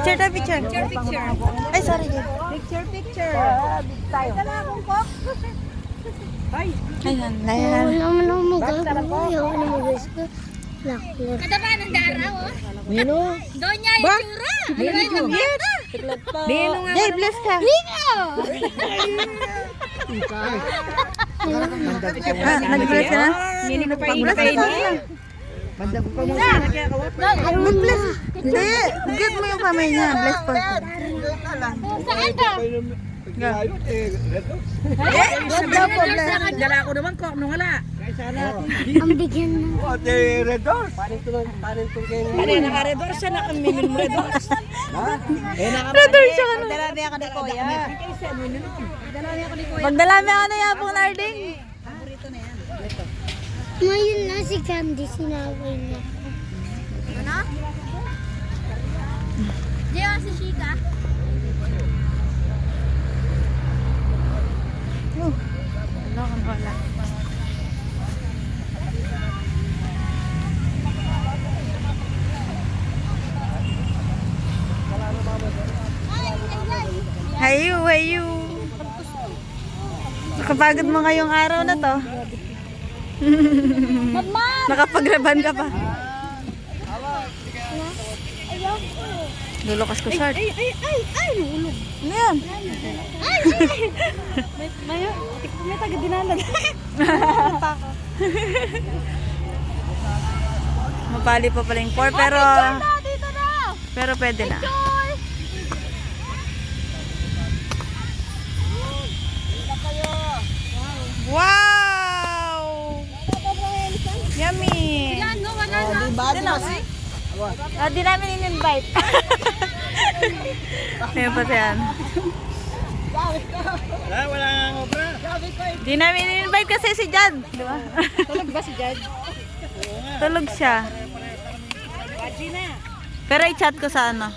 Picture tayo, picture. Ay, sorry, Jed. Picture. Tayo. Ayun, Wala mo lang magagawa. Ayaw na mag-isip. Lakler. Kada ba ng daraw? Nino? Donya yung tsura. Nino nga. Jay, bless ka. Nag-bless ka na? Nino pa Bless ka na. Banda ko pa mo sana kaya kawat. Mag-bless. Hindi. Get mo yung kamay niya. Bless po. Saan ka? Dala ko naman ko nung wala. Ang bigyan ng... Panin naka-redor siya na kami minum redor. Brother siya ka na. Dala niya ka ni Kuya. Magdalami ako na yapong narding. Ngayon na si Candy, sinaway niya ako. Ano? Di ba si Shika? Wala. Hayu, hayu. Nakapagod mo ngayong araw na to. Nakapaglaban ka pa. Lulukas ko short. Ay, nulog. Ano yan? Mayo, may taga dinalag. Mapali pa pala yung 4 pero Dito na! pero pwede na. Wow! Yummy! Ano? Wala na. Di namin in-invite. Ayun pa yan. Wala nga obra. Di namin in-invite kasi si Jad. Di ba? Tulog ba si Judge? Tulog siya. Baji na. Pero i-chat ko sa ano.